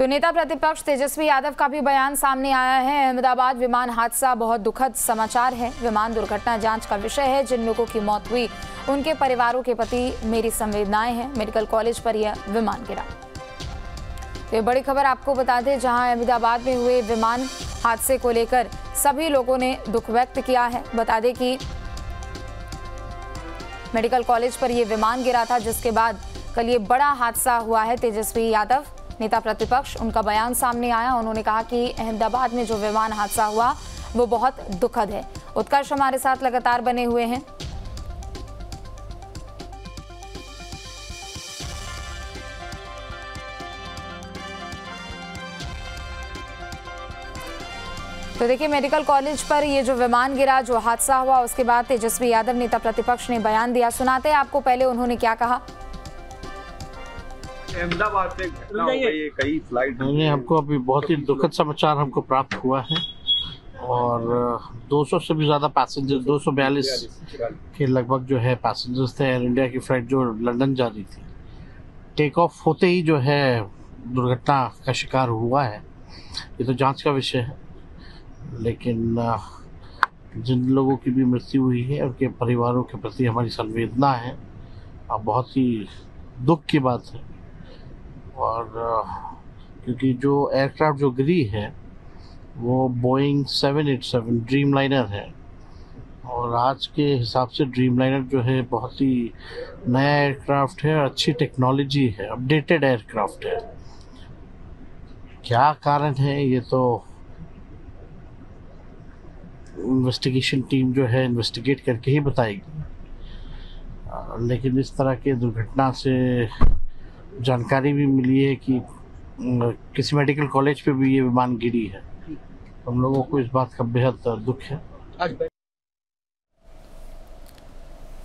तो नेता प्रतिपक्ष तेजस्वी यादव का भी बयान सामने आया है। अहमदाबाद विमान हादसा बहुत दुखद समाचार है। विमान दुर्घटना जांच का विषय है। जिन लोगों की मौत हुई उनके परिवारों के प्रति मेरी संवेदनाएं हैं। मेडिकल कॉलेज पर यह विमान गिरा। तो ये बड़ी खबर आपको बता दें, जहां अहमदाबाद में हुए विमान हादसे को लेकर सभी लोगों ने दुख व्यक्त किया है। बता दें कि मेडिकल कॉलेज पर यह विमान गिरा था, जिसके बाद कल ये बड़ा हादसा हुआ है। तेजस्वी यादव नेता प्रतिपक्ष, उनका बयान सामने आया। उन्होंने कहा कि अहमदाबाद में जो विमान हादसा हुआ वो बहुत दुखद है। उत्कर्ष हमारे साथ लगातार बने हुए हैं। तो देखिए, मेडिकल कॉलेज पर ये जो विमान गिरा, जो हादसा हुआ, उसके बाद तेजस्वी यादव नेता प्रतिपक्ष ने बयान दिया। सुनाते हैं आपको पहले उन्होंने क्या कहा। अहमदाबाद से घटना हो गई है, कई फ्लाइट हमको अभी बहुत ही दुखद समाचार हमको प्राप्त हुआ है और 200 से भी ज़्यादा पैसेंजर, 242 के लगभग जो है पैसेंजर्स थे। एयर इंडिया की फ्लाइट जो लंदन जा रही थी, टेक ऑफ होते ही जो है दुर्घटना का शिकार हुआ है। ये तो जांच का विषय है, लेकिन जिन लोगों की भी मृत्यु हुई है उनके परिवारों के प्रति हमारी संवेदना है और बहुत ही दुख की बात है। और क्योंकि जो एयरक्राफ्ट जो गिरी है वो बोइंग 787 ड्रीम लाइनर है और आज के हिसाब से ड्रीम लाइनर जो है बहुत ही नया एयरक्राफ्ट है, अच्छी टेक्नोलॉजी है, अपडेटेड एयरक्राफ्ट है। क्या कारण है ये तो इन्वेस्टिगेशन टीम जो है इन्वेस्टिगेट करके ही बताएगी, लेकिन इस तरह के दुर्घटना से जानकारी भी मिली है कि किसी मेडिकल कॉलेज पे भी ये विमान गिरी है। हम लोगों को इस बात का बेहद दुख है।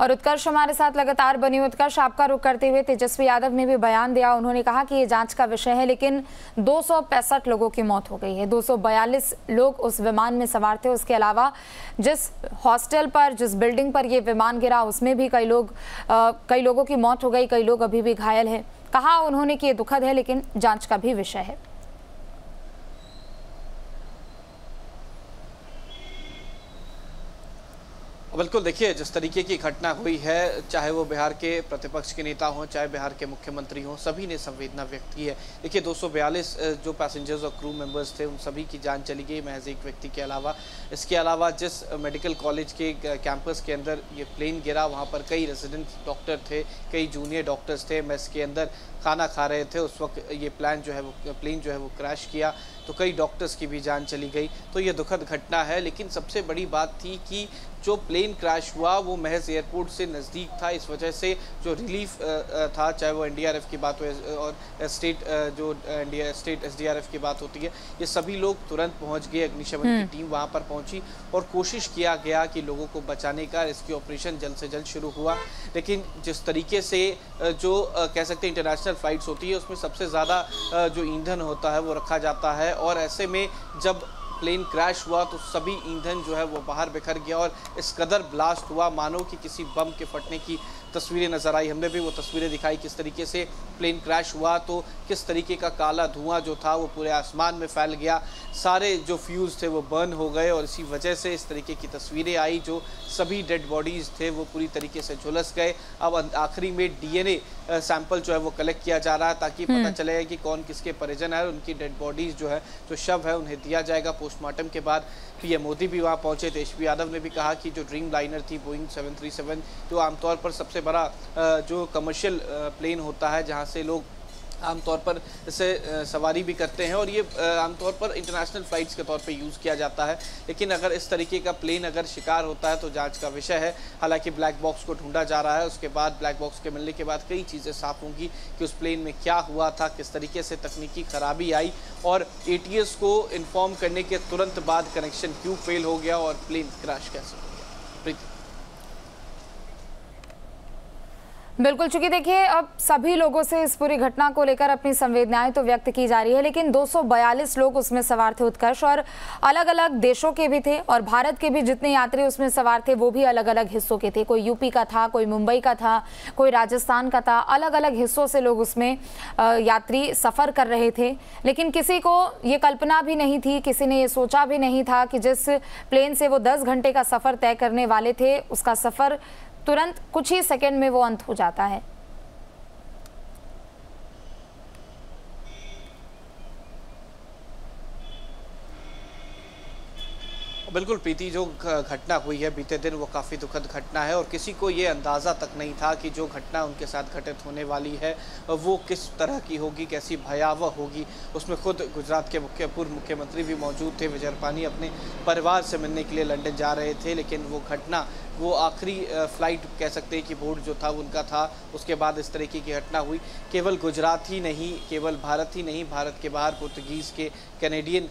और उत्कर्ष हमारे साथ लगातार बनी। उत्कर्ष, आपका रुख करते हुए तेजस्वी यादव ने भी बयान दिया। उन्होंने कहा कि ये जांच का विषय है, लेकिन 265 लोगों की मौत हो गई है। 242 लोग उस विमान में सवार थे। उसके अलावा जिस हॉस्टल पर, जिस बिल्डिंग पर ये विमान गिरा, उसमें भी कई लोगों की मौत हो गई, कई लोग अभी भी घायल हैं। कहा उन्होंने कि ये दुखद है, लेकिन जांच का भी विषय है। बिल्कुल, देखिए जिस तरीके की घटना हुई है, चाहे वो बिहार के प्रतिपक्ष के नेता हों, चाहे बिहार के मुख्यमंत्री हों, सभी ने संवेदना व्यक्त की है। देखिए 242 जो पैसेंजर्स और क्रू मेंबर्स थे उन सभी की जान चली गई, महज एक व्यक्ति के अलावा। इसके अलावा जिस मेडिकल कॉलेज के कैंपस के अंदर ये प्लेन गिरा, वहाँ पर कई रेजिडेंट डॉक्टर थे, कई जूनियर डॉक्टर्स थे, मेस के अंदर खाना खा रहे थे। उस वक्त ये प्लेन जो है वो क्रैश किया, तो कई डॉक्टर्स की भी जान चली गई। तो ये दुखद घटना है, लेकिन सबसे बड़ी बात थी कि जो प्लेन क्रैश हुआ वो महज एयरपोर्ट से नज़दीक था। इस वजह से जो रिलीफ था, चाहे वो एनडीआरएफ की बात हो और स्टेट एसडीआरएफ की बात होती है, ये सभी लोग तुरंत पहुंच गए। अग्निशमन की टीम वहां पर पहुंची और कोशिश किया गया कि लोगों को बचाने का रेस्क्यू ऑपरेशन जल्द से जल्द शुरू हुआ। लेकिन जिस तरीके से जो कह सकते हैं इंटरनेशनल फ्लाइट्स होती है, उसमें सबसे ज़्यादा जो ईंधन होता है वो रखा जाता है, और ऐसे में जब प्लेन क्रैश हुआ तो सभी ईंधन जो है वो बाहर बिखर गया और इस कदर ब्लास्ट हुआ मानो कि किसी बम के फटने की तस्वीरें नज़र आई। हमने भी वो तस्वीरें दिखाई, किस तरीके से प्लेन क्रैश हुआ तो किस तरीके का काला धुआं जो था वो पूरे आसमान में फैल गया, सारे जो फ्यूज़ थे वो बर्न हो गए और इसी वजह से इस तरीके की तस्वीरें आई। जो सभी डेड बॉडीज़ थे वो पूरी तरीके से झुलस गए। अब आखिरी में डीएनए सैंपल जो है वो कलेक्ट किया जा रहा है ताकि पता चलेगा कि कौन किसके परिजन है। उनकी डेड बॉडीज़ जो है, जो शव है, उन्हें दिया जाएगा पोस्टमार्टम के बाद। पीएम मोदी भी वहाँ पहुँचे। तेजस्वी यादव ने भी कहा कि जो ड्रीम लाइनर थी बोइंग 737, जो आमतौर पर सबसे बड़ा जो कमर्शियल प्लेन होता है जहाँ से लोग आमतौर पर इसे सवारी भी करते हैं और ये आमतौर पर इंटरनेशनल फ़्लाइट्स के तौर पे यूज़ किया जाता है। लेकिन अगर इस तरीके का प्लेन अगर शिकार होता है तो जांच का विषय है। हालांकि ब्लैक बॉक्स को ढूंढा जा रहा है, उसके बाद ब्लैक बॉक्स के मिलने के बाद कई चीज़ें साफ होंगी कि उस प्लेन में क्या हुआ था, किस तरीके से तकनीकी खराबी आई और एटीएस को इन्फॉर्म करने के तुरंत बाद कनेक्शन क्यों फेल हो गया और प्लेन क्रैश कैसे हो गया। बिल्कुल, चूंकि देखिए अब सभी लोगों से इस पूरी घटना को लेकर अपनी संवेदनाएं तो व्यक्त की जा रही है, लेकिन 242 लोग उसमें सवार थे उत्कर्ष, और अलग अलग देशों के भी थे और भारत के भी जितने यात्री उसमें सवार थे वो भी अलग अलग हिस्सों के थे। कोई यूपी का था, कोई मुंबई का था, कोई राजस्थान का था, अलग अलग हिस्सों से लोग उसमें यात्री सफ़र कर रहे थे। लेकिन किसी को ये कल्पना भी नहीं थी, किसी ने ये सोचा भी नहीं था कि जिस प्लेन से वो 10 घंटे का सफ़र तय करने वाले थे उसका सफ़र तुरंत कुछ ही सेकंड में वो अंत हो जाता है। बिल्कुल प्रीति, जो घटना हुई है बीते दिन वो काफ़ी दुखद घटना है और किसी को ये अंदाज़ा तक नहीं था कि जो घटना उनके साथ घटित होने वाली है वो किस तरह की होगी, कैसी भयावह होगी। उसमें खुद गुजरात के पूर्व मुख्यमंत्री भी मौजूद थे। विजय रूपानी अपने परिवार से मिलने के लिए लंदन जा रहे थे, लेकिन वो घटना, वो आखिरी फ्लाइट कह सकते हैं कि बोर्ड जो था उनका था, उसके बाद इस तरीके की घटना हुई। केवल गुजरात ही नहीं, केवल भारत ही नहीं, भारत के बाहर पुर्तगीज़ के, कैनेडियन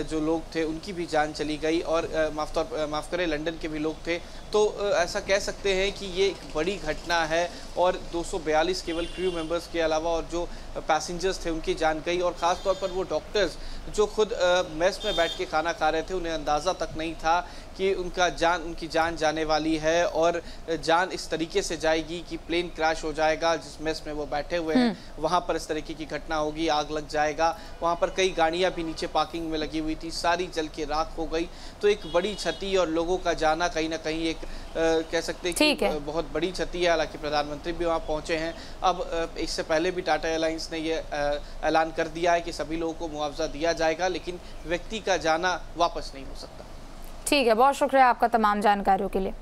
जो लोग थे उनकी भी जान चली गई और माफ़ करें लंदन के भी लोग थे। तो ऐसा कह सकते हैं कि ये एक बड़ी घटना है और 242 केवल क्रू मेंबर्स के अलावा और जो पैसेंजर्स थे उनकी जान गई। और ख़ास तौर पर वो डॉक्टर्स जो खुद मेस में बैठ के खाना खा रहे थे, उन्हें अंदाज़ा तक नहीं था कि उनकी जान जाने वाली है और जान इस तरीके से जाएगी कि प्लेन क्रैश हो जाएगा। जिस मेस में वो बैठे हुए हैं वहाँ पर इस तरीके की घटना होगी, आग लग जाएगा। वहाँ पर कई गाड़ियाँ भी नीचे पार्किंग में लगी हुई थी, सारी जल के राख हो गई। तो एक बड़ी क्षति और लोगों का जाना कहीं ना कहीं एक कह सकते हैं कि बहुत बड़ी क्षति है। हालांकि प्रधानमंत्री भी वहाँ पहुँचे हैं। अब इससे पहले भी टाटा एयरलाइंस ने ये ऐलान कर दिया है कि सभी लोगों को मुआवजा दिया जाएगा, लेकिन व्यक्ति का जाना वापस नहीं हो सकता। ठीक है, बहुत शुक्रिया आपका तमाम जानकारियों के लिए।